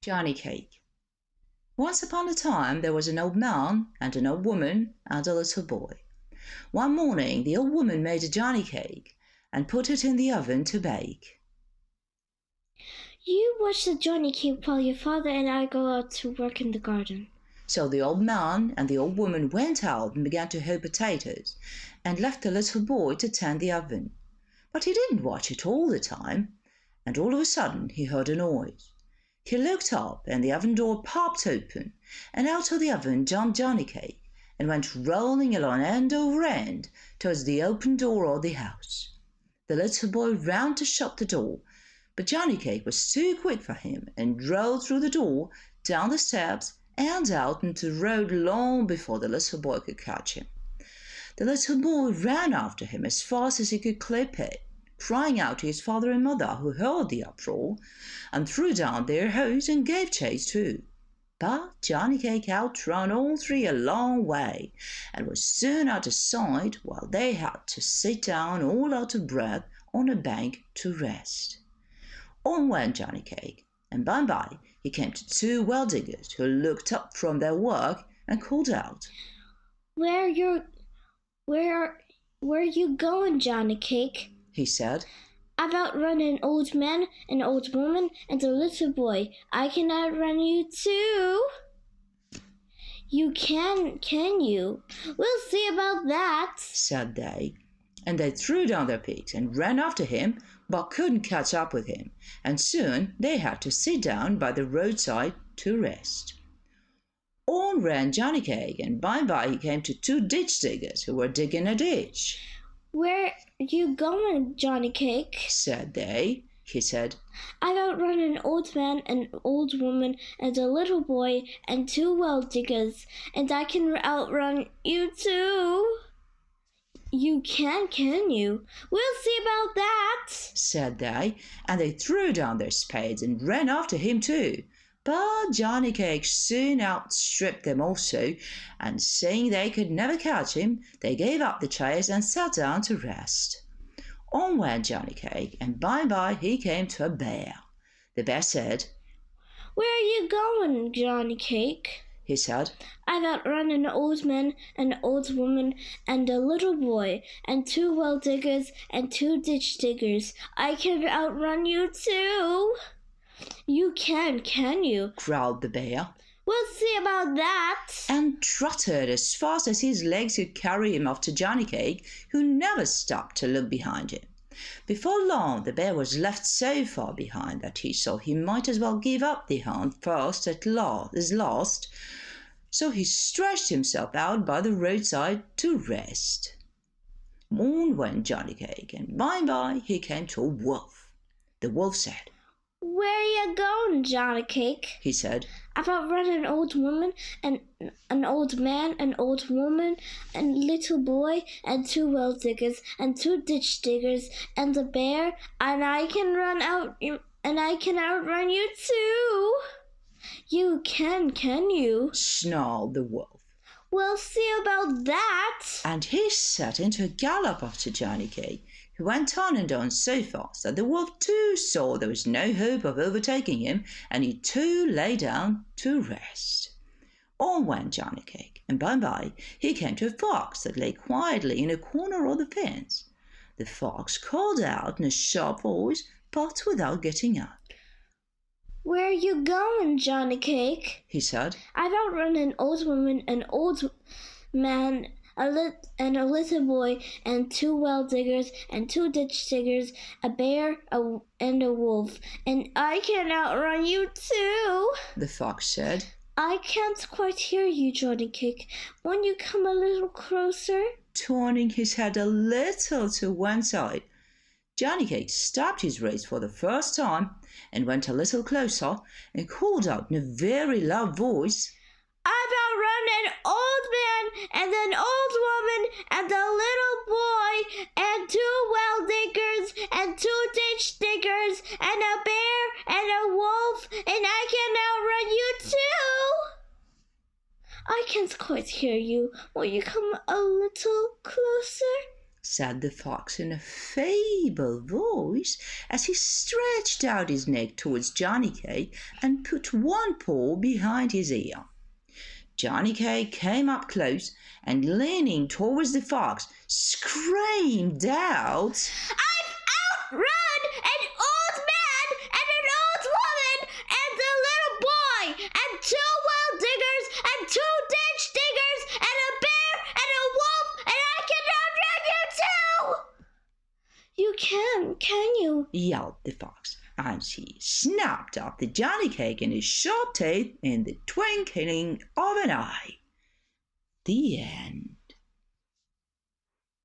Johnny Cake. Once upon a time there was an old man and an old woman and a little boy. One morning the old woman made a Johnny cake and put it in the oven to bake. You watch the Johnny cake while your father and I go out to work in the garden. So the old man and the old woman went out and began to hoe potatoes and left the little boy to tend the oven. But he didn't watch it all the time, and all of a sudden he heard a noise. He looked up and the oven door popped open, and out of the oven jumped Johnny Cake and went rolling along end over end towards the open door of the house. The little boy ran to shut the door, but Johnny Cake was too quick for him and rolled through the door, down the steps, and out into the road long before the little boy could catch him. The little boy ran after him as fast as he could clip it, crying out to his father and mother, who heard the uproar, and threw down their hoes and gave chase too. But Johnny Cake outran all three a long way, and was soon out of sight while they had to sit down all out of breath on a bank to rest. On went Johnny Cake, and by and by he came to two well diggers who looked up from their work and called out, Where are you going, Johnny Cake? He said. I've outrun an old man, an old woman, and a little boy. I can outrun you too. You can you? We'll see about that, said they. And they threw down their picks and ran after him, but couldn't catch up with him, and soon they had to sit down by the roadside to rest. On ran Johnny Cake, and by and by he came to two ditch diggers who were digging a ditch. Where are you going, Johnny Cake? said they. He said, I've outrun an old man, an old woman, and a little boy, and two well diggers, and I can outrun you too. You can you? We'll see about that, said they, and they threw down their spades and ran after him too. But Johnny Cake soon outstripped them also, and seeing they could never catch him, they gave up the chase and sat down to rest. On went Johnny Cake, and by and by he came to a bear. The bear said, Where are you going, Johnny Cake? He said, I've outrun an old man, an old woman, and a little boy, and two well diggers and two ditch diggers. I can outrun you too. You can you? growled the bear. We'll see about that, and trotted as fast as his legs could carry him after Johnny Cake, who never stopped to look behind him. Before long the bear was left so far behind that he saw he might as well give up the hunt first as last, so he stretched himself out by the roadside to rest. On went Johnny Cake, and by and by he came to a wolf. The wolf said, Where are you going, Johnny Cake? He said, I've outrun an old woman, and an old man, an old woman, and little boy, and two well diggers, and two ditch diggers, and a bear, and I can outrun you too. You can you? snarled the wolf. We'll see about that. And he set into a gallop after Johnny Cake, who went on and on so fast that the wolf too saw there was no hope of overtaking him, and he too lay down to rest. On went Johnny Cake, and by and by he came to a fox that lay quietly in a corner of the fence. The fox called out in a sharp voice, but without getting up. Where are you going, Johnny Cake? He said. I've outrun an old woman, an old man, and a little boy, and two well diggers, and two ditch diggers, a bear, and a wolf, and I can outrun you too, the fox said. I can't quite hear you, Johnny Cake. Won't you come a little closer? Turning his head a little to one side, Johnny Cake stopped his race for the first time and went a little closer and called out in a very loud voice, I've outrun an old man and an old woman and a little boy and two well diggers and two ditch diggers and a bear and a wolf, and I can outrun you too. I can't quite hear you. Will you come a little closer? said the fox in a feeble voice as he stretched out his neck towards Johnny Cake and put one paw behind his ear. Johnny Cake came up close and, leaning towards the fox, screamed out, "I've outrun an old man and an old woman and a little boy and two well diggers and two ditch diggers and a bear and a wolf, and I can outrun you too!" "You can you?" yelled the fox, and he snapped up the Johnny Cake in his sharp teeth in the twinkling of an eye. The end.